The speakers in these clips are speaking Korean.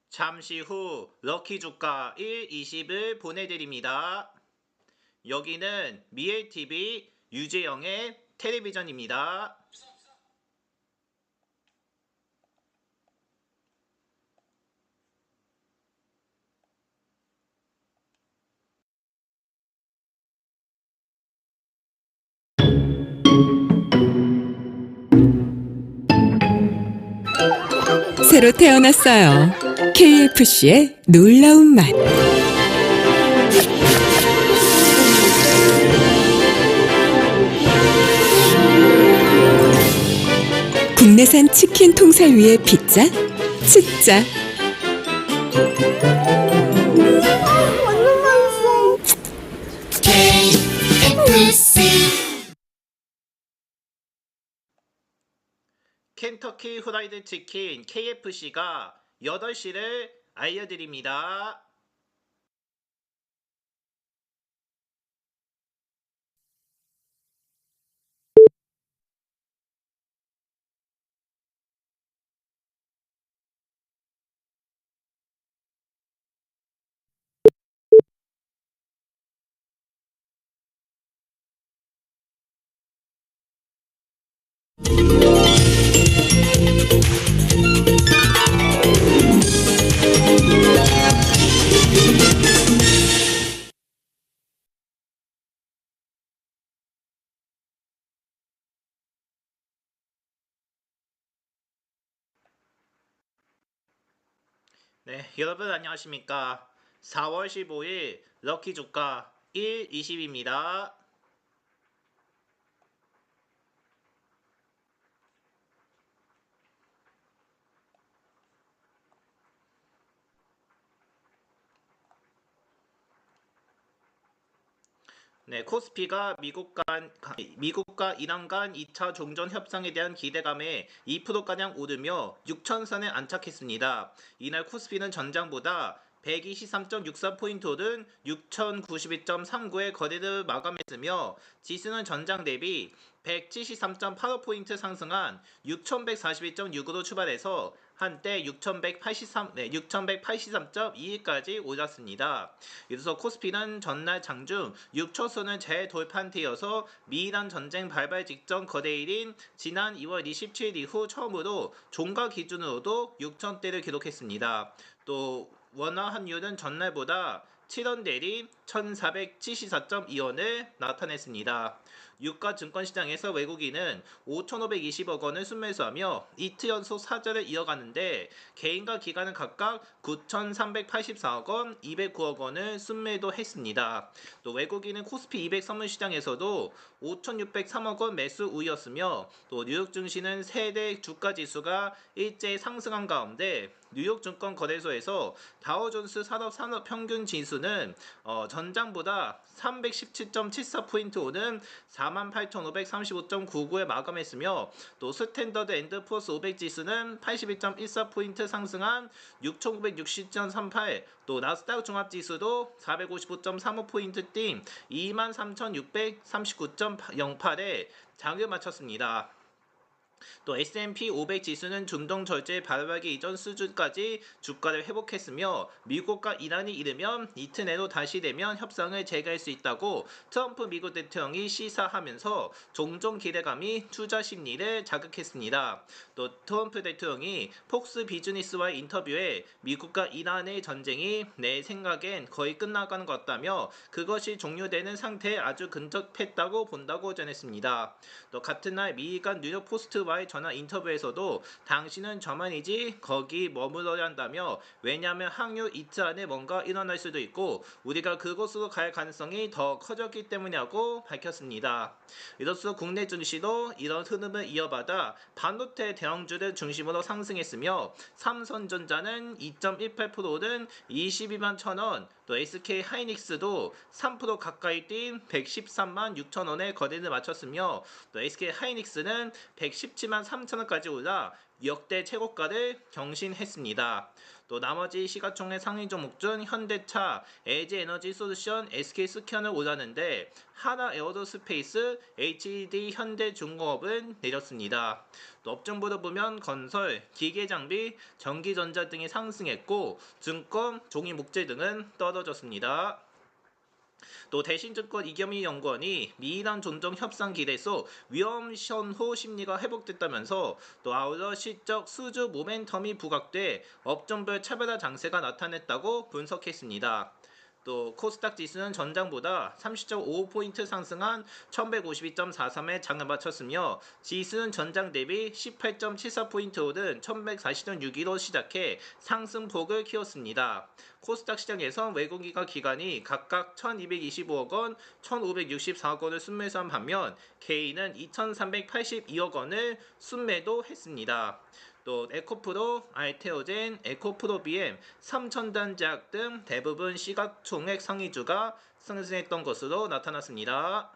잠시 후 럭키 주가 1, 20을 보내드립니다. 여기는 미엘TV 유재영의 텔레비전입니다. 새로 태어났어요. KFC의 놀라운 맛. 국내산 치킨 통살 위에 피자, 치짜. 완전 맛있어. 켄터키 후라이드 치킨 KFC가 8시를 알려드립니다. 네, 여러분 안녕하십니까? 4월 15일 럭키 주가 1, 20입니다. 네, 코스피가 미국과 이란 간 2차 종전 협상에 대한 기대감에 2%가량 오르며 6,000선에 안착했습니다. 이날 코스피는 전장보다 123.64포인트 오른 6,092.39의 거래를 마감했으며 지수는 전장 대비 173.85포인트 상승한 6,142.6으로 출발해서 한때 6,183.21까지 올랐습니다. 이로써 코스피는 전날 장중 6초선을 재돌파한 뒤여서 미이란 전쟁 발발 직전 거래일인 지난 2월 27일 이후 처음으로 종가 기준으로도 6천대를 기록했습니다. 또 원화 환율은 전날보다 7원 대리 1474.2원을 나타냈습니다. 유가 증권시장에서 외국인은 5,520억 원을 순매수하며 이틀 연속 사절을 이어가는데 개인과 기관은 각각 9,384억 원, 209억 원을 순매도했습니다. 또 외국인은 코스피 200 선물시장에서도 5,603억 원 매수 우위였으며 또 뉴욕 증시는 세대 주가 지수가 일제히 상승한 가운데 뉴욕 증권 거래소에서 다우존스 산업 평균 지수는 전장보다 317.74포인트 오른 48,535.99에 마감했으며 또 스탠더드 앤드 포스 500 지수는 81.14포인트 상승한 6,960.38, 또 나스닥 종합 지수도 455.35포인트 뛴 23,639.08에 장을 마쳤습니다. 또 S&P 500 지수는 중동 절제 발발기 이전 수준까지 주가를 회복했으며 미국과 이란이 이르면 이틀 내로 다시 되면 협상을 재개할 수 있다고 트럼프 미국 대통령이 시사하면서 종종 기대감이 투자 심리를 자극했습니다. 또 트럼프 대통령이 폭스 비즈니스와의 인터뷰에 미국과 이란의 전쟁이 내 생각엔 거의 끝나가는 것 같다며 그것이 종료되는 상태에 아주 근접했다고 본다고 전했습니다. 또 같은 날 미간 뉴욕 포스트와의 전화 인터뷰에서도 당신은 저만이지 거기 머물러야 한다며 왜냐하면 항유 이틀 안에 뭔가 일어날 수도 있고 우리가 그곳으로 갈 가능성이 더 커졌기 때문이라고 밝혔습니다. 이로써 국내 증시도 이런 흐름을 이어받아 반도체 대형주를 중심으로 상승했으며 삼성전자는 2.18% 오른 22만 1,000원, 또 SK 하이닉스도 3% 가까이 뛴 113만 6천 원의 거래를 마쳤으며 또 SK 하이닉스는 17만 3천원까지 올라 역대 최고가를 경신했습니다. 또 나머지 시가총액 상위 종목 중 현대차, LG에너지솔루션, SK스키언을 올랐는데 하나 에어로스페이스, HD 현대중공업은 내렸습니다. 또 업종부로 보면 건설, 기계장비, 전기전자 등이 상승했고 증권, 종이 목재 등은 떨어졌습니다. 또 대신증권 이겸희 연구원이 미이란 존중 협상 기대서 위험 선호 심리가 회복됐다면서 또 아울러 시적 수주 모멘텀이 부각돼 업종별 차별화 장세가 나타냈다고 분석했습니다. 또 코스닥 지수는 전장보다 30.55포인트 상승한 1152.43에 장을 마쳤으며 지수는 전장 대비 18.74포인트 오른 1140.62로 시작해 상승폭을 키웠습니다. 코스닥 시장에서 외국인과 기관이 각각 1225억 원, 1564억 원을 순매수한 반면 개인은 2382억 원을 순매도했습니다. 또 에코프로, 알테오젠, 에코프로비엠, 삼천단제약 등 대부분 시가총액 상위주가 상승했던 것으로 나타났습니다.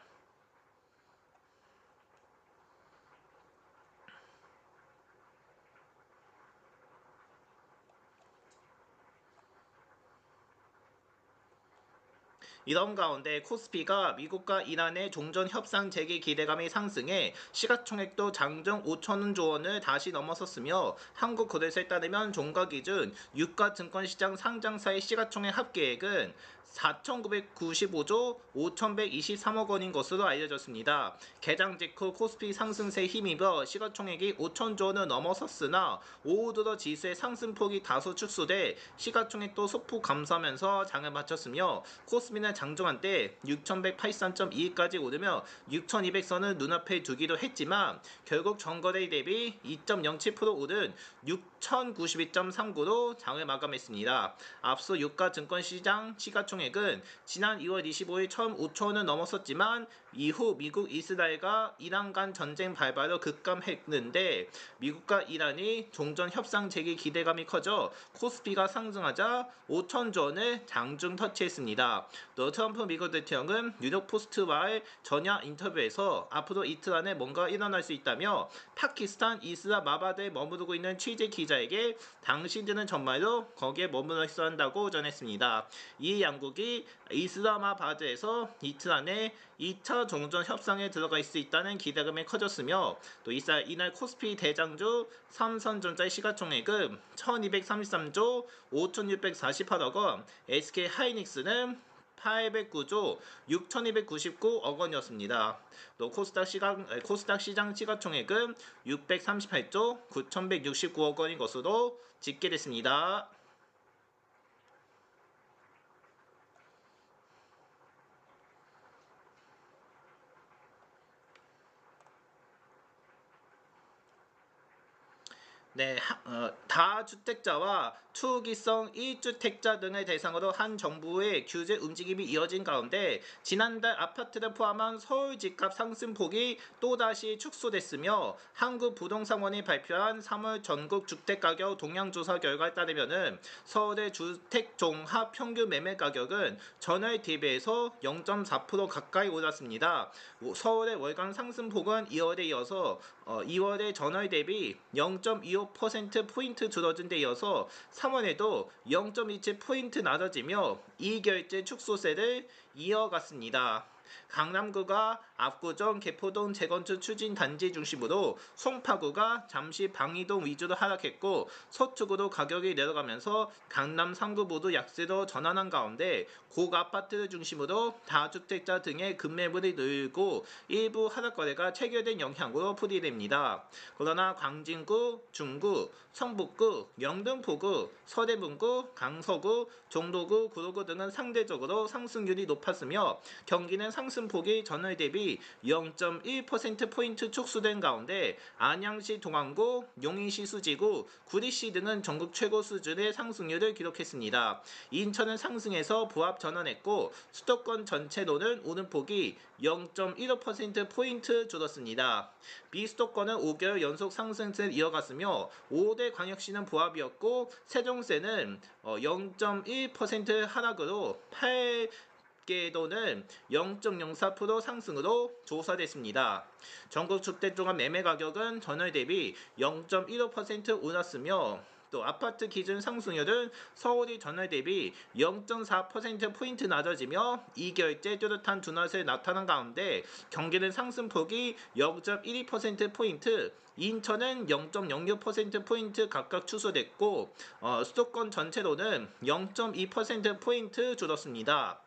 이런 가운데 코스피가 미국과 이란의 종전 협상 재개 기대감이 상승해 시가총액도 장중 5천조 원을 다시 넘어섰으며 한국거래소에 따르면 종가 기준 유가증권시장 상장사의 시가총액 합계액은 4,995조 5,123억 원인 것으로 알려졌습니다. 개장 직후 코스피 상승세에 힘입어 시가총액이 5천조 원을 넘어섰으나 오후 들어 지수의 상승폭이 다소 축소돼 시가총액도 소폭 감소하면서 장을 마쳤으며 코스피는 장중한 때 6,183.22까지 오르며 6,200선을 눈앞에 두기도 했지만 결국 전거래 대비 2.07% 오른 6,092.39로 장을 마감했습니다. 앞서 유가증권시장 시가총액은 지난 2월 25일 처음 5천원을 넘었었지만 이후 미국 이스라엘과 이란 간 전쟁 발발로 급감했는데 미국과 이란이 종전 협상 재개 기대감이 커져 코스피가 상승하자 5천조 원을 장중 터치했습니다. 또 트럼프 미국 대통령은 뉴욕 포스트와의 전야 인터뷰에서 앞으로 이틀 안에 뭔가 일어날 수 있다며 파키스탄 이슬라마바드에 머무르고 있는 취재 기자에게 당신들은 정말로 거기에 머물러 있어야 한다고 전했습니다. 이 양국이 이슬라마바드에서 이틀 안에 2차 종전 협상에 들어갈 수 있다는 기대감이 커졌으며 또 이날 코스피 대장주 삼성전자의 시가총액은 1233조 5648억 원, SK 하이닉스는 809조 6299억 원이었습니다. 또 코스닥 시장 시가총액은 638조 9169억 원인 것으로 집계됐습니다. 네, 다주택자와 투기성 1주택자 등을 대상으로 한 정부의 규제 움직임이 이어진 가운데 지난달 아파트를 포함한 서울 집값 상승폭이 또다시 축소됐으며 한국부동산원이 발표한 3월 전국 주택가격 동향조사 결과에 따르면 서울의 주택 종합 평균 매매 가격은 전월 대비해서 0.4% 가까이 올랐습니다. 서울의 월간 상승폭은 2월에 이어서 2월에 전월 대비 0.25%포인트 줄어든 데 이어서 3월에도 0.27포인트 낮아지며 2개월째 축소세를 이어갔습니다. 강남구가 압구정, 개포동 재건축 추진 단지 중심으로 송파구가 잠시 방이동 위주로 하락했고 서초구도 가격이 내려가면서 강남 3구 모두 약세로 전환한 가운데 고가아파트를 중심으로 다주택자 등의 급매물이 늘고 일부 하락 거래가 체결된 영향으로 풀이됩니다. 그러나 광진구, 중구, 성북구, 영등포구, 서대문구, 강서구, 종로구, 구로구 등은 상대적으로 상승률이 높았으며 경기는 상승폭이 전월 대비 0.1%포인트 축소된 가운데 안양시 동안구, 용인시 수지구, 구리시 등은 전국 최고 수준의 상승률을 기록했습니다. 인천은 상승해서 부합 전환했고 수도권 전체로는 오름폭이 0.15%포인트 줄었습니다. 비수도권은 5개월 연속 상승세를 이어갔으며 5대 광역시는 부합이었고 세종세는 0.1% 하락으로 값계도는 0.04% 상승으로 조사됐습니다. 전국 주택종합 매매 가격은 전월 대비 0.15% 올랐으며 또 아파트 기준 상승률은 서울이 전월 대비 0.4%포인트 낮아지며 2개월째 뚜렷한 둔화세 나타난 가운데 경기는 상승폭이 0.12%포인트, 인천은 0.06%포인트 각각 축소됐고 수도권 전체로는 0.2%포인트 줄었습니다.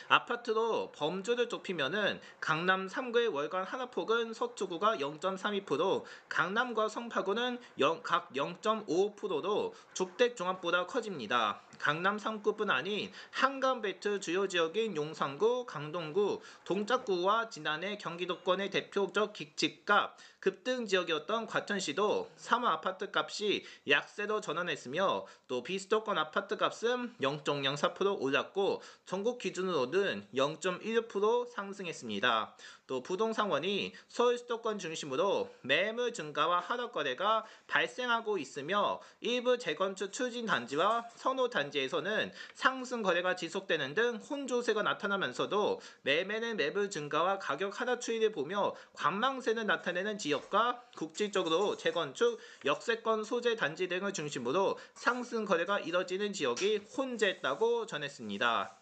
아파트로 범주를 좁히면은 강남 3구의 월간 하락폭은 서초구가 0.32%, 강남과 성파구는 각 0.55%로 주택종합보다 커집니다. 강남 3구뿐 아닌 한강벨트 주요 지역인 용산구, 강동구, 동작구와 지난해 경기도권의 대표적 집값 급등 지역이었던 과천시도 3호 아파트 값이 약세로 전환했으며 또 비수도권 아파트 값은 0.04% 올랐고 전국 기준으로는 0.16% 상승했습니다. 또 부동산원이 서울 수도권 중심으로 매물 증가와 하락 거래가 발생하고 있으며 일부 재건축 추진 단지와 선호 단지에서는 상승 거래가 지속되는 등 혼조세가 나타나면서도 매매는 매물 증가와 가격 하락 추이를 보며 관망세는 나타내는 지역과 국지적으로 재건축 역세권 소재 단지 등을 중심으로 상승 거래가 이뤄지는 지역이 혼재했다고 전했습니다.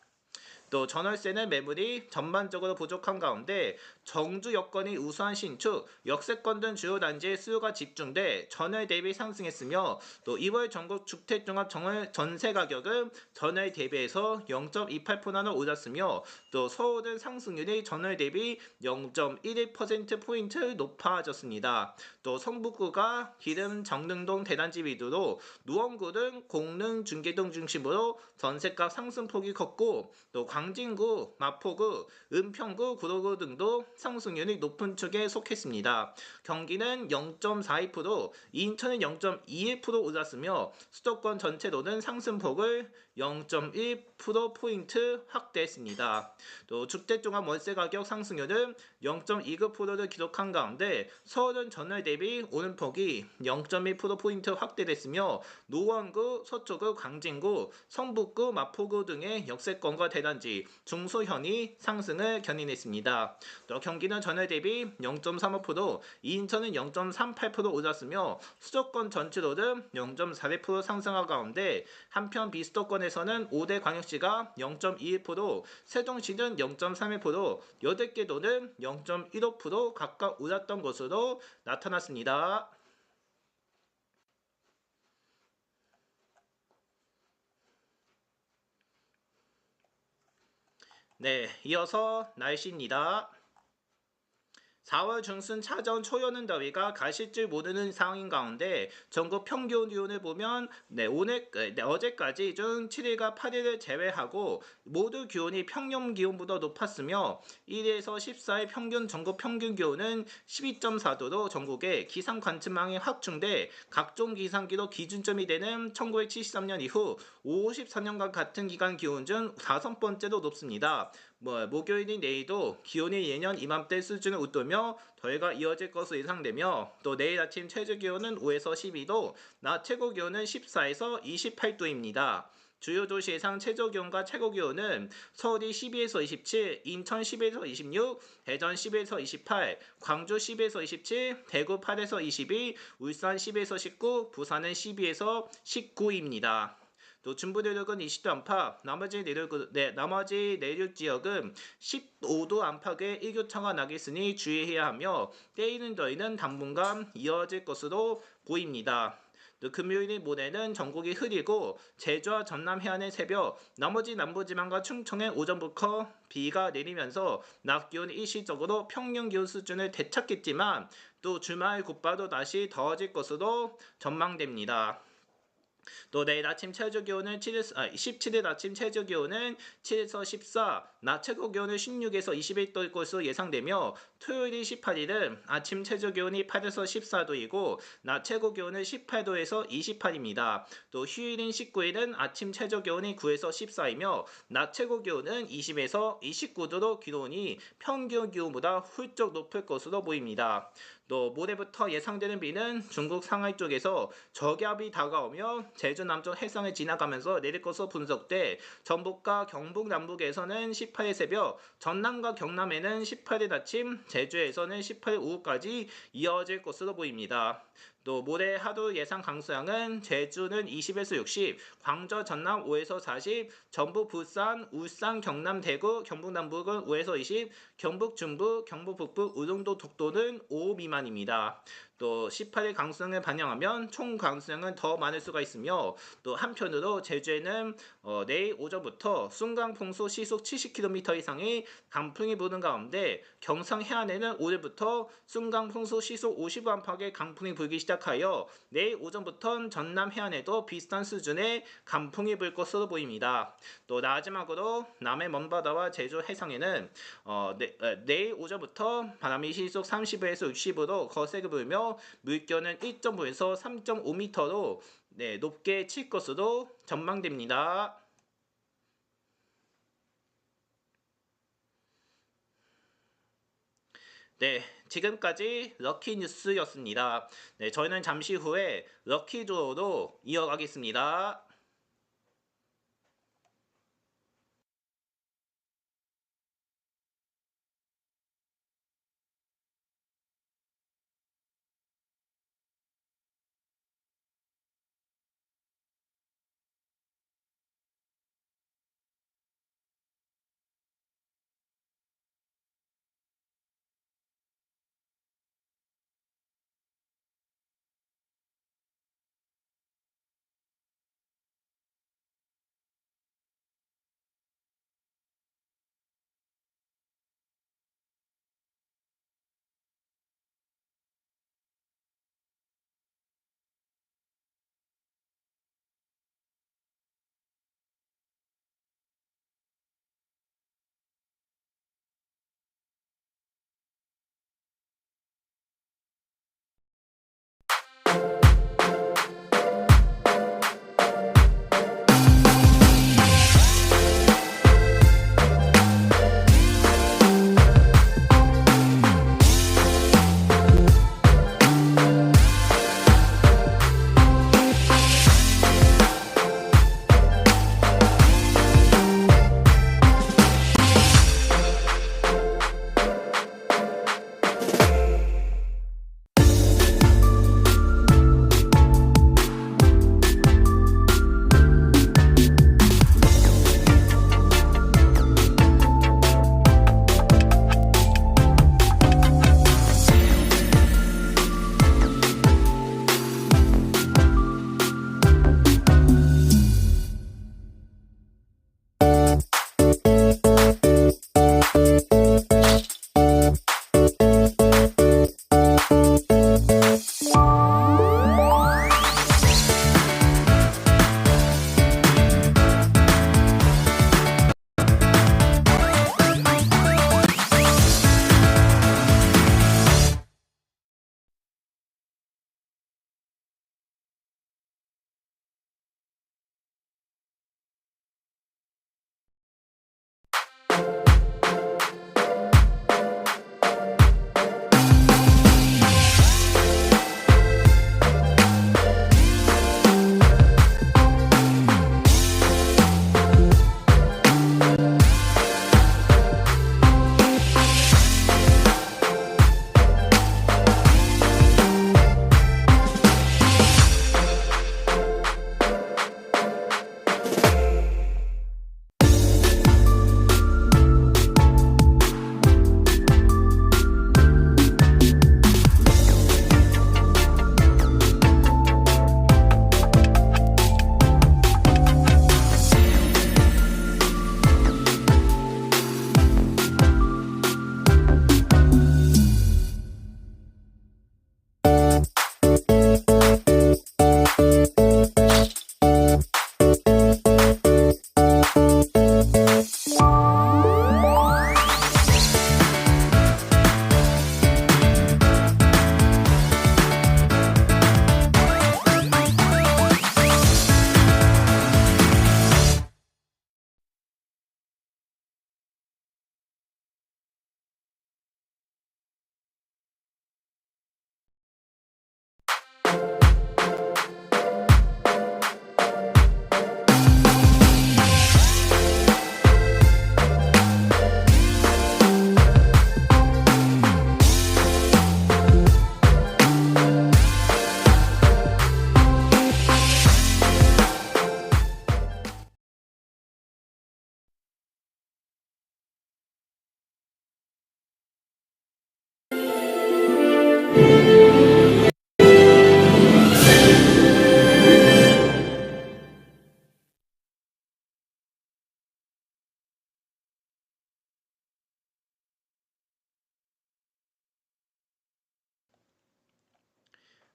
또 전월세는 매물이 전반적으로 부족한 가운데 정주 여건이 우수한 신축, 역세권 등 주요 단지의 수요가 집중돼 전월 대비 상승했으며 또 2월 전국 주택종합 전세 가격은 전월 대비해서 0.28%나 올랐으며 또 서울은 상승률이 전월 대비 0.11%포인트 높아졌습니다. 또 성북구가 기름 정릉동 대단지 위주로 노원구는 공릉 중계동 중심으로 전세값 상승폭이 컸고 또 광진구, 마포구, 은평구, 구로구 등도 상승률이 높은 축에 속했습니다. 경기는 0.42%, 인천은 0.21% 올랐으며 수도권 전체로는 상승폭을 0.1%포인트 확대했습니다. 또 주택종합 월세 가격 상승률은 0.29%를 기록한 가운데 서울은 전월 대비 오름폭이 0.1%포인트 확대됐으며 노원구, 서초구, 광진구, 성북구, 마포구 등의 역세권과 대단지, 중소현이 상승을 견인했습니다. 또 경기는 전월 대비 0.35%, 인천은 0.38% 올랐으며 수도권 전체로는 0.42% 상승한 가운데 한편 비수도권에서는 5대 광역시가 0.21%, 세종시는 0.31%, 8개 도는 0.15% 각각 올랐던 것으로 나타났습니다. 네, 이어서 날씨입니다. 4월 중순 찾아온 초여는 더위가 가실 줄 모르는 상황인 가운데 전국 평균 기온을 보면 어제까지 중 7일과 8일을 제외하고 모두 기온이 평년 기온보다 높았으며 1일에서 14일 평균 전국 평균 기온은 12.4도로 전국에 기상 관측망이 확충돼 각종 기상기록 기준점이 되는 1973년 이후 54년간 같은 기간 기온 중 5번째로 높습니다. 목요일인 내일도 기온이 예년 이맘때 수준을 웃돌며 더위가 이어질 것으로 예상되며 또 내일 아침 최저 기온은 5에서 12도, 낮 최고 기온은 14에서 28도입니다. 주요 도시 예상 최저 기온과 최고 기온은 서울이 12에서 27, 인천 10에서 26, 대전 10에서 28, 광주 10에서 27, 대구 8에서 22, 울산 10에서 19, 부산은 12에서 19입니다. 또 중부 내륙은 20도 안팎, 나머지 내륙 지역은 15도 안팎의 일교차가 나겠으니 주의해야 하며 때이는 더위는 당분간 이어질 것으로 보입니다. 또 금요일인 모레는 전국이 흐리고 제주와 전남 해안의 새벽, 나머지 남부지방과 충청의 오전부터 비가 내리면서 낮 기온이 일시적으로 평년 기온 수준을 되찾겠지만 또 주말 곧바로 다시 더워질 것으로 전망됩니다. 또 내일 아침 최저 기온은 17일 아침 최저 기온은 7에서 14, 낮 최고 기온은 16에서 21도일 것으로 예상되며 토요일인 18일은 아침 최저 기온이 8에서 14도이고 낮 최고 기온은 18도에서 28입니다. 또 휴일인 19일은 아침 최저 기온이 9에서 14이며 낮 최고 기온은 20에서 29도로 기온이 평균 기온보다 훌쩍 높을 것으로 보입니다. 또 모레부터 예상되는 비는 중국 상하이 쪽에서 저기압이 다가오며 제주 남쪽 해상을 지나가면서 내릴 것으로 분석돼 전북과 경북 남북에서는 18일 새벽, 전남과 경남에는 18일 아침, 제주에서는 18일 오후까지 이어질 것으로 보입니다. 또 모레 하루 예상 강수량은 제주는 20에서 60, 광저 전남 5에서 40, 전북 부산, 울산, 경남 대구, 경북 남북은 5에서 20, 경북 중부, 경북 북부, 우릉도 독도는 5 미만입니다. 또 18일 강수량을 반영하면 총 강수량은 더 많을 수가 있으며 또 한편으로 제주에는 내일 오전부터 순간 풍속 시속 70km 이상의 강풍이 부는 가운데 경상 해안에는 오늘부터 순간 풍속 시속 50 안팎의 강풍이 불기 시작하여 내일 오전부터 전남 해안에도 비슷한 수준의 강풍이 불 것으로 보입니다. 또 마지막으로 남해 먼바다와 제주 해상에는 내일 오전부터 바람이 시속 30에서 60으로 거세게 불며 물결은 1.5에서 3.5m로 높게 칠 것으로 전망됩니다. 네, 지금까지 럭키 뉴스였습니다. 네, 저희는 잠시 후에 럭키 드로우로 이어가겠습니다.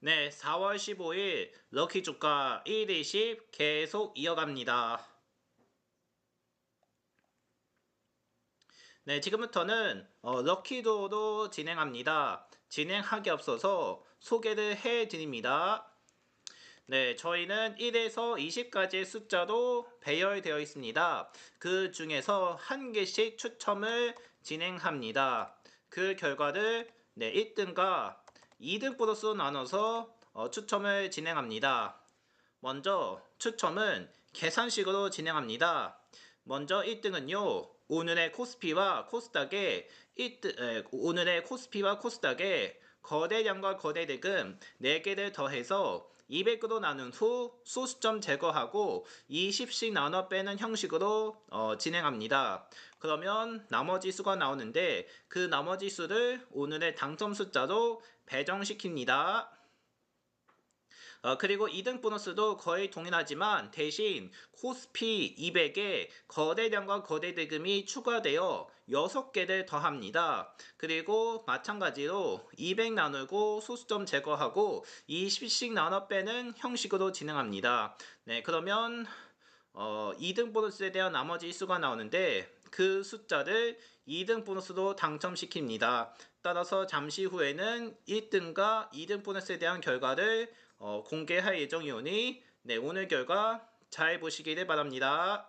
네, 4월 15일 럭키 주가 120 계속 이어갑니다. 네, 지금부터는 럭키도로 진행합니다. 진행하기 앞서서 소개를 해드립니다. 네, 저희는 1에서 20까지의 숫자로 배열되어 있습니다. 그 중에서 한 개씩 추첨을 진행합니다. 그 결과를 1등과 2등 보너스로 나눠서 추첨을 진행합니다. 먼저 추첨은 계산식으로 진행합니다. 먼저 1등은요. 오늘의 코스피와 코스닥의 거래량과 거래대금 4개를 더해서 200으로 나눈 후 소수점 제거하고 20씩 나눠 빼는 형식으로 진행합니다. 그러면 나머지 수가 나오는데 그 나머지 수를 오늘의 당첨 숫자로 배정시킵니다. 그리고 2등 보너스도 거의 동일하지만 대신 코스피 200에 거래량과 거래대금이 추가되어 6개를 더합니다. 그리고 마찬가지로 200 나누고 소수점 제거하고 20씩 나눠 빼는 형식으로 진행합니다. 네, 그러면 2등 보너스에 대한 나머지 수가 나오는데 그 숫자를 2등 보너스로 당첨시킵니다. 따라서 잠시 후에는 1등과 2등 보너스에 대한 결과를 공개할 예정이오니 오늘 결과 잘 보시기를 바랍니다.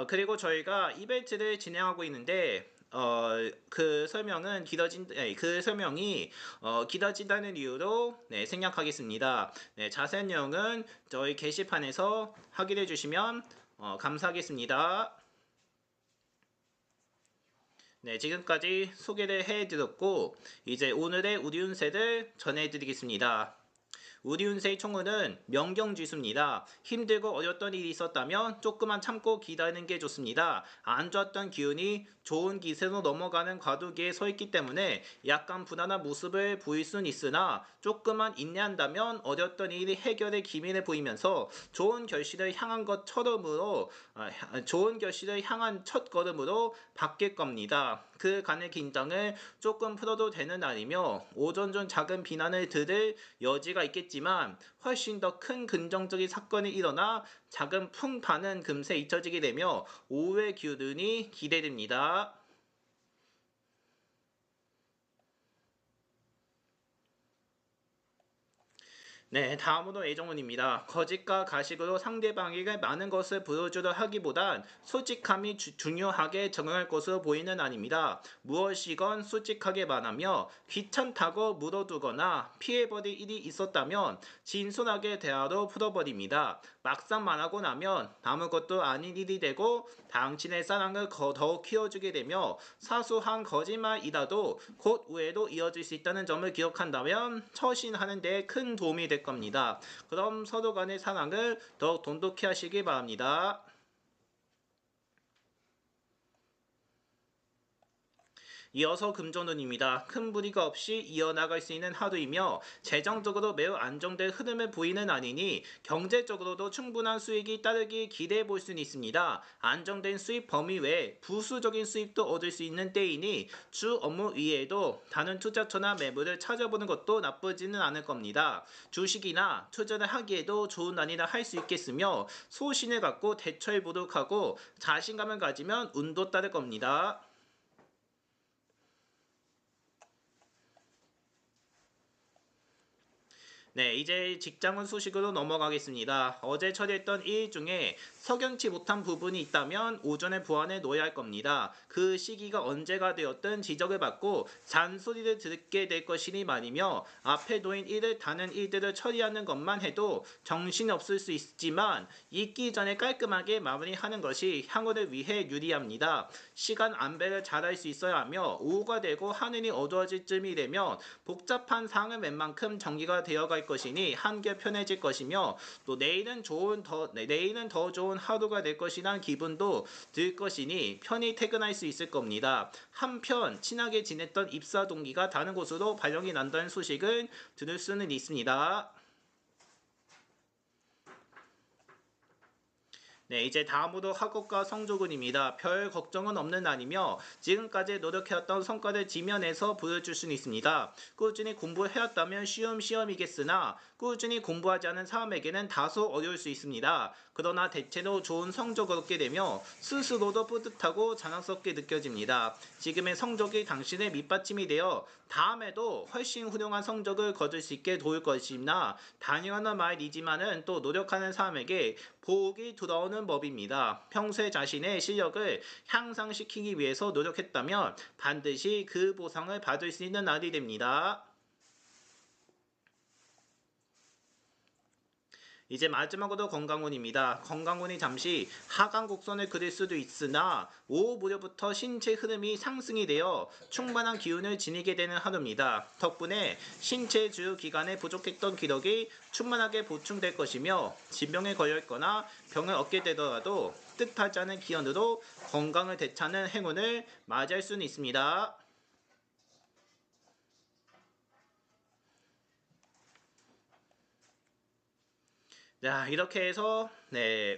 그리고 저희가 이벤트를 진행하고 있는데 그 설명이 길어진다는 이유로 생략하겠습니다. 자세한 내용은 저희 게시판에서 확인해 주시면 감사하겠습니다. 네, 지금까지 소개를 해드렸고 이제 오늘의 우리 운세를 전해드리겠습니다. 우리 운세의 총은 명경지수입니다. 힘들고 어려웠던 일이 있었다면 조금만 참고 기다리는 게 좋습니다. 안 좋았던 기운이 좋은 기세로 넘어가는 과도기에 서 있기 때문에 약간 불안한 모습을 보일 수는 있으나 조금만 인내한다면 어려웠던 일이 해결의 기미를 보이면서 좋은 결실을 향한 첫 걸음으로 바뀔 겁니다. 그 간의 긴장을 조금 풀어도 되는 날이며 오전 중 작은 비난을 들을 여지가 있겠지만 훨씬 더 큰 긍정적인 사건이 일어나 작은 풍파는 금세 잊혀지게 되며 오후의 기운이 기대됩니다. 네, 다음으로 애정운입니다. 거짓과 가식으로 상대방에게 많은 것을 보여주려 하기보단 솔직함이 중요하게 적용할 것으로 보이는 아닙니다. 무엇이건 솔직하게 말하며 귀찮다고 물어두거나 피해버릴 일이 있었다면 진솔하게 대화로 풀어버립니다. 막상 말하고 나면 아무것도 아닌 일이 되고 당신의 사랑을 더욱 키워주게 되며 사소한 거짓말이라도 곧 우애로 이어질 수 있다는 점을 기억한다면 처신하는 데 큰 도움이 될 겁니다. 그럼 서로 간의 사랑을 더욱 돈독히 하시기 바랍니다. 이어서 금전운입니다. 큰 무리가 없이 이어나갈 수 있는 하루이며 재정적으로 매우 안정된 흐름을 보이는 날이니 경제적으로도 충분한 수익이 따르기 기대해 볼 수는 있습니다. 안정된 수입 범위 외에 부수적인 수입도 얻을 수 있는 때이니 주 업무 이외에도 다른 투자처나 매물을 찾아보는 것도 나쁘지는 않을 겁니다. 주식이나 투자를 하기에도 좋은 날이라 할 수 있겠으며 소신을 갖고 대처에 보도록하고 자신감을 가지면 운도 따를 겁니다. 네, 이제 직장운 소식으로 넘어가겠습니다. 어제 처리했던 일 중에 석연치 못한 부분이 있다면 오전에 보완해 놓아야 할 겁니다. 그 시기가 언제가 되었든 지적을 받고 잔소리를 듣게 될 것이니 말이며 앞에 놓인 일을 다른 일들을 처리하는 것만 해도 정신이 없을 수 있지만 있기 전에 깔끔하게 마무리하는 것이 향후를 위해 유리합니다. 시간 안배를 잘할 수 있어야 하며 오후가 되고 하늘이 어두워질 쯤이 되면 복잡한 상황은 웬만큼 정리가 되어갈 것이니 한결 편해질 것이며 또 내일은 더 좋은 하루가 될 것이란 기분도 들 것이니 편히 퇴근할 수 있을 겁니다. 한편 친하게 지냈던 입사 동기가 다른 곳으로 발령이 난다는 소식을 들을 수는 있습니다. 네, 이제 다음으로 학업과 성적운입니다. 별 걱정은 없는 날이며 지금까지 노력해왔던 성과를 지면에서 보여줄 수는 있습니다. 꾸준히 공부해왔다면 쉬운 시험이겠으나 꾸준히 공부하지 않은 사람에게는 다소 어려울 수 있습니다. 그러나 대체로 좋은 성적을 얻게 되며 스스로도 뿌듯하고 자랑스럽게 느껴집니다. 지금의 성적이 당신의 밑받침이 되어 다음에도 훨씬 훌륭한 성적을 거둘 수 있게 도울 것이나 당연한 말이지만은 또 노력하는 사람에게 복이 돌아오는 법입니다. 평소에 자신의 실력을 향상시키기 위해서 노력했다면 반드시 그 보상을 받을 수 있는 날이 됩니다. 이제 마지막으로 건강운입니다. 건강운이 잠시 하강 곡선을 그릴 수도 있으나 오후 무렵부터 신체 흐름이 상승이 되어 충만한 기운을 지니게 되는 하루입니다. 덕분에 신체 주요 기관에 부족했던 기력이 충만하게 보충될 것이며 질병에 걸려 있거나 병을 얻게 되더라도 뜻하지 않은 기운으로 건강을 되찾는 행운을 맞이할 수는 있습니다. 자, 이렇게 해서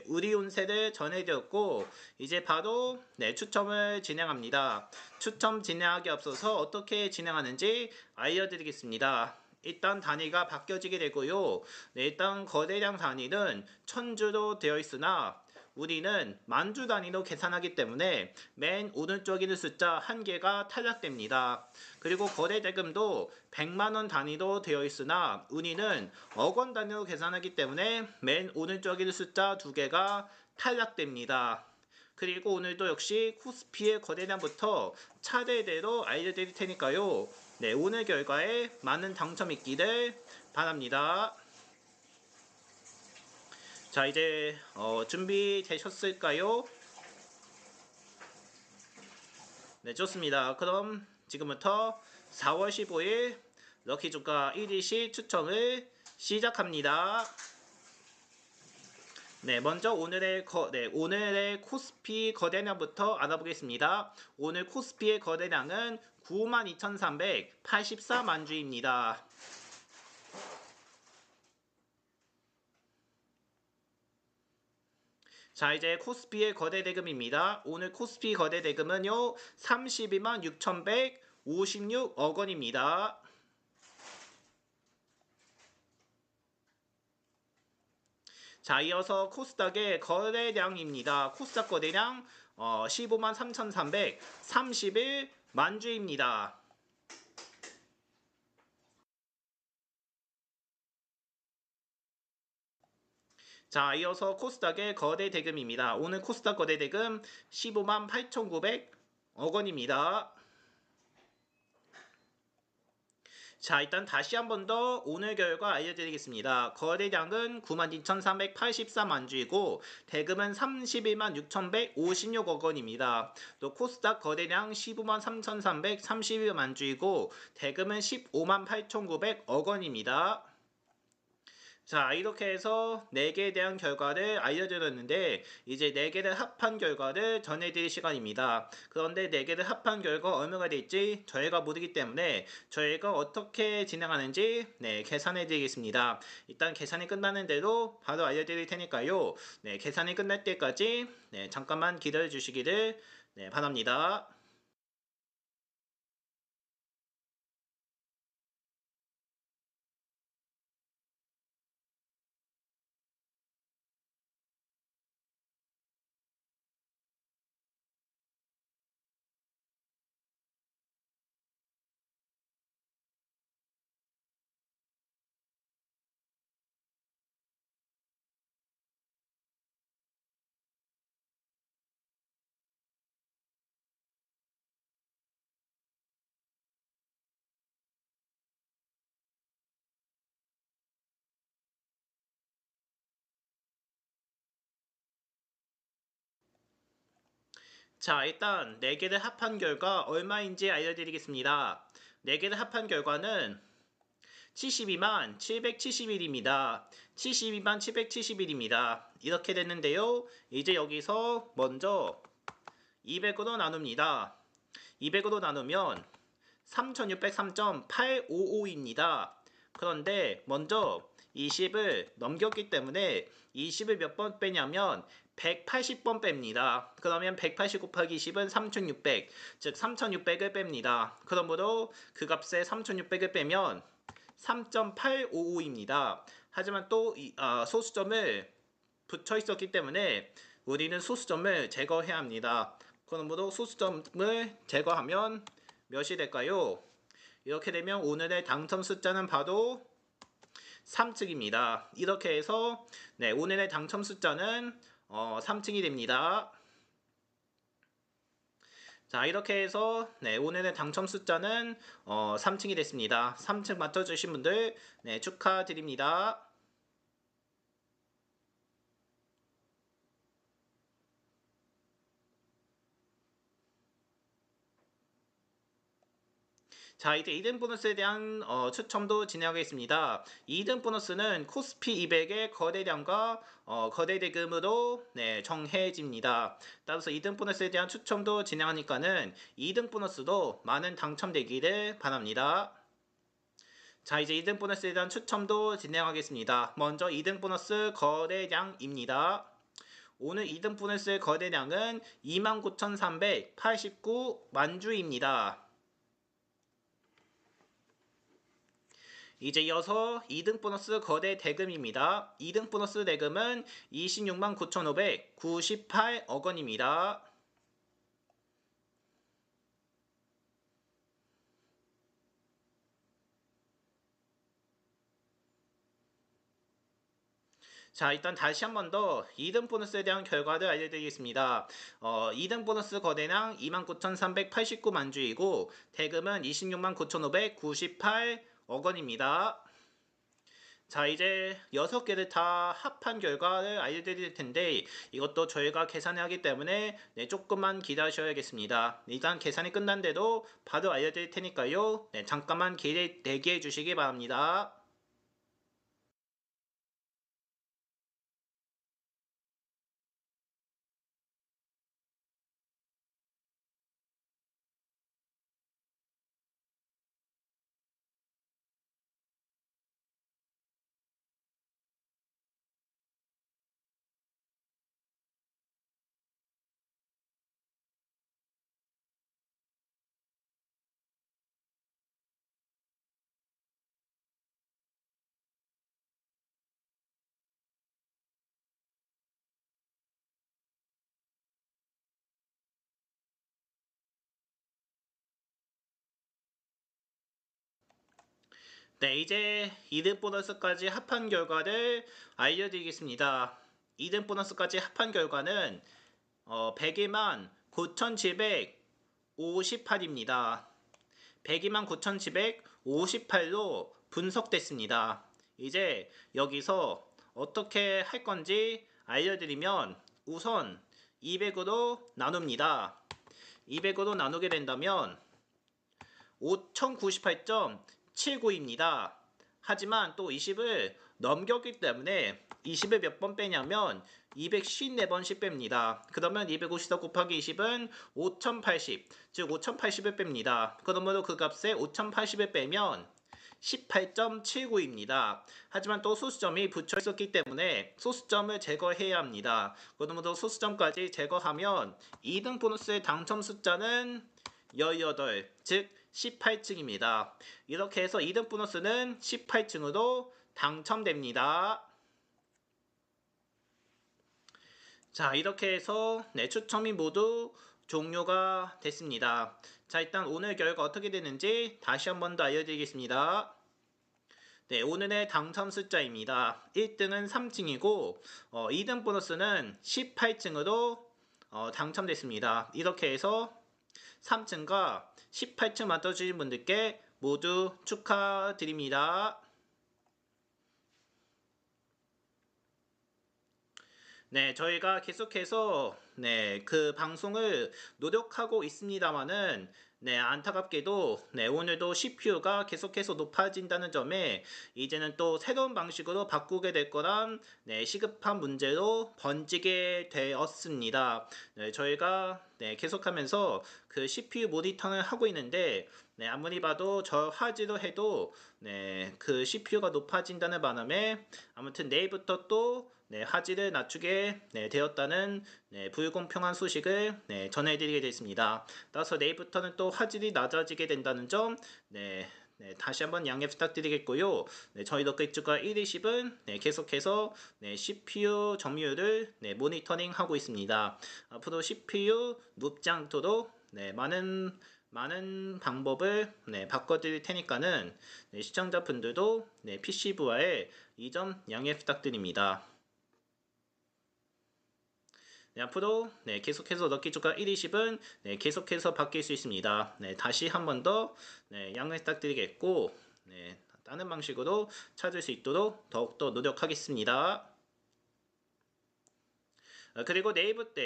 우리 운세를 전해드렸고 이제 바로 추첨을 진행합니다. 추첨 진행하기 앞서서 어떻게 진행하는지 알려드리겠습니다. 일단 단위가 바뀌어지게 되고요. 일단 거래량 단위는 천주로 되어 있으나 우리는 만주 단위로 계산하기 때문에 맨 오른쪽에 있는 숫자 한 개가 탈락됩니다. 그리고 거래 대금도 100만원 단위로 되어 있으나 우리는 억원 단위로 계산하기 때문에 맨 오른쪽에 있는 숫자 두 개가 탈락됩니다. 그리고 오늘도 역시 코스피의 거래량부터 차례대로 알려드릴 테니까요. 오늘 결과에 많은 당첨 있기를 바랍니다. 자, 이제 준비되셨을까요? 네, 좋습니다. 그럼 지금부터 4월 15일 럭키 주가 1일씩 추첨을 시작합니다. 네, 먼저 오늘의 코스피 거래량부터 알아보겠습니다. 오늘 코스피의 거래량은 92,384만 주입니다. 자, 이제 코스피의 거래 대금입니다. 오늘 코스피 거래 대금은요 32만 6,156억 원입니다. 자, 이어서 코스닥의 거래량입니다. 코스닥 거래량 15만 3,331만 주입니다. 자, 이어서 코스닥의 거래 대금입니다. 오늘 코스닥 거래 대금 15만 8,900억 원입니다. 자, 일단 다시 한 번 더 오늘 결과 알려드리겠습니다. 거래량은 92,384만 주이고 대금은 31만 6,156억 원입니다. 또 코스닥 거래량 15만 3,331만 주이고 대금은 15만 8,900억 원입니다. 자, 이렇게 해서 4개에 대한 결과를 알려드렸는데 이제 4개를 합한 결과를 전해드릴 시간입니다. 그런데 4개를 합한 결과 얼마가 될지 저희가 모르기 때문에 저희가 어떻게 진행하는지 계산해 드리겠습니다. 일단 계산이 끝나는 대로 바로 알려드릴 테니까요. 계산이 끝날 때까지 잠깐만 기다려 주시기를 바랍니다. 자, 일단 4개를 합한 결과 얼마인지 알려드리겠습니다. 4개를 합한 결과는 72만 771입니다. 72만 771입니다. 이렇게 됐는데요. 이제 여기서 먼저 200으로 나눕니다. 200으로 나누면 3603.855입니다. 그런데 먼저 20을 넘겼기 때문에 20을 몇 번 빼냐면 180번 뺍니다. 그러면 180 곱하기 20은 3600, 즉 3600을 뺍니다. 그러므로 그 값에 3600을 빼면 3.855입니다. 하지만 또 소수점을 붙여 있었기 때문에 우리는 소수점을 제거해야 합니다. 그러므로 소수점을 제거하면 몇이 될까요? 이렇게 되면 오늘의 당첨 숫자는 바로 3층입니다. 이렇게 해서 오늘의 당첨 숫자는 3층이 됩니다. 자, 이렇게 해서 오늘의 당첨 숫자는 3층이 됐습니다. 3층 맞춰주신 분들 축하드립니다. 자, 이제 2등 보너스에 대한 추첨도 진행하겠습니다. 2등 보너스는 코스피 200의 거래량과 거래 대금으로 정해집니다. 따라서 2등 보너스에 대한 추첨도 진행하니까는 2등 보너스도 많은 당첨되기를 바랍니다. 자, 이제 2등 보너스에 대한 추첨도 진행하겠습니다. 먼저 2등 보너스 거래량입니다. 오늘 2등 보너스의 거래량은 29,389만 주입니다. 이제 이어서 2등 보너스 거래 대금입니다. 2등 보너스 대금은 269,598억 원입니다. 자, 일단 다시 한 번 더 2등 보너스에 대한 결과를 알려드리겠습니다. 2등 보너스 거래량 29,389만 주이고 대금은 269,598억 원입니다. 자, 이제 6개를 다 합한 결과를 알려드릴 텐데 이것도 저희가 계산을 하기 때문에 조금만 기다리셔야겠습니다. 일단 계산이 끝난 대로 바로 알려드릴 테니까요. 잠깐만 대기해 주시기 바랍니다. 네, 이제 2등 보너스까지 합한 결과를 알려드리겠습니다. 2등 보너스까지 합한 결과는 102만 9,758입니다. 102만 9,758로 분석됐습니다. 이제 여기서 어떻게 할 건지 알려드리면 우선 200으로 나눕니다. 200으로 나누게 된다면 5,098.79입니다. 하지만 또 20을 넘겼기 때문에 20을 몇 번 빼냐면 254번씩 뺍니다. 그러면 254 곱하기 20은 5,080, 즉 5,080을 뺍니다. 그러므로 그 값에 5,080을 빼면 18.79입니다. 하지만 또 소수점이 붙여 있었기 때문에 소수점을 제거해야 합니다. 그러므로 소수점까지 제거하면 2등 보너스의 당첨 숫자는 18, 즉 18층입니다. 이렇게 해서 2등 보너스는 18층으로 당첨됩니다. 자, 이렇게 해서 추첨이 모두 종료가 됐습니다. 자, 일단 오늘 결과 어떻게 되는지 다시 한 번 더 알려드리겠습니다. 네, 오늘의 당첨 숫자입니다. 1등은 3층이고 2등 보너스는 18층으로 당첨됐습니다. 이렇게 해서 3층과 18층 맞춰주신 분들께 모두 축하드립니다. 네, 저희가 계속해서 그 방송을 노력하고 있습니다만은 안타깝게도 오늘도 CPU가 계속해서 높아진다는 점에 이제는 또 새로운 방식으로 바꾸게 될 거란 시급한 문제로 번지게 되었습니다. 저희가 계속하면서 그 CPU 모니터를 하고 있는데 아무리 봐도 저 화질로 해도 그 CPU가 높아진다는 바람에 아무튼 내일부터 또 화질을 낮추게 되었다는 불공평한 소식을 전해드리게 됐습니다. 따라서 내일부터는 또 화질이 낮아지게 된다는 점 다시 한번 양해 부탁드리겠고요. 저희 덕글주가 120은 계속해서 CPU 점유율을 모니터링하고 있습니다. 앞으로 CPU 눕지 않도록 많은 방법을 바꿔드릴 테니까는 시청자분들도 PC 부하에 이 점 양해 부탁드립니다. 앞으로 계속해서 럭키주가 120은 계속해서 바뀔 수 있습니다. 다시 한 번 더 양해 부탁드리겠고 다른 방식으로 찾을 수 있도록 더욱더 노력하겠습니다. 그리고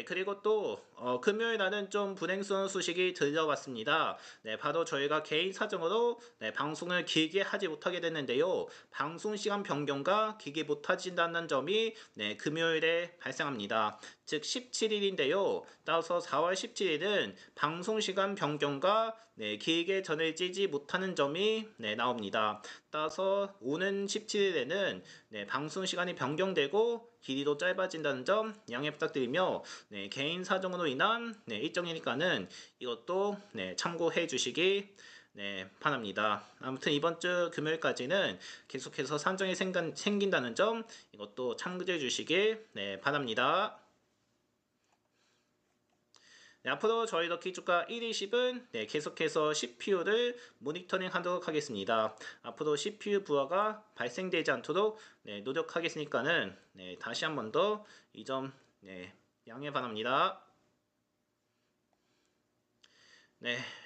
그리고 또 금요일 날은 좀 불행스러운 소식이 들려왔습니다. 바로 저희가 개인 사정으로 방송을 길게 하지 못하게 됐는데요. 방송 시간 변경과 길게 못하진다는 점이 금요일에 발생합니다. 즉 17일인데요. 따라서 4월 17일은 방송 시간 변경과 길게 전해지지 못하는 점이 나옵니다. 따라서 오는 17일에는 방송 시간이 변경되고 길이도 짧아진다는 점 양해 부탁드리며 개인 사정으로 인한 일정이니까는 이것도 참고해 주시기 바랍니다. 아무튼 이번 주 금요일까지는 계속해서 산정이 생긴다는 점 이것도 참고해 주시기 바랍니다. 앞으로 저희 럭키주가 120은 계속해서 CPU를 모니터링 하도록 하겠습니다. 앞으로 CPU 부하가 발생되지 않도록 노력하겠으니까는 다시 한 번 더 이 점 양해 바랍니다.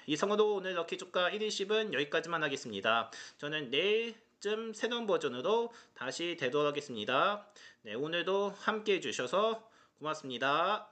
이상으로 오늘 럭키주가 120은 여기까지만 하겠습니다. 저는 내일쯤 새로운 버전으로 다시 되도록 하겠습니다. 오늘도 함께 해주셔서 고맙습니다.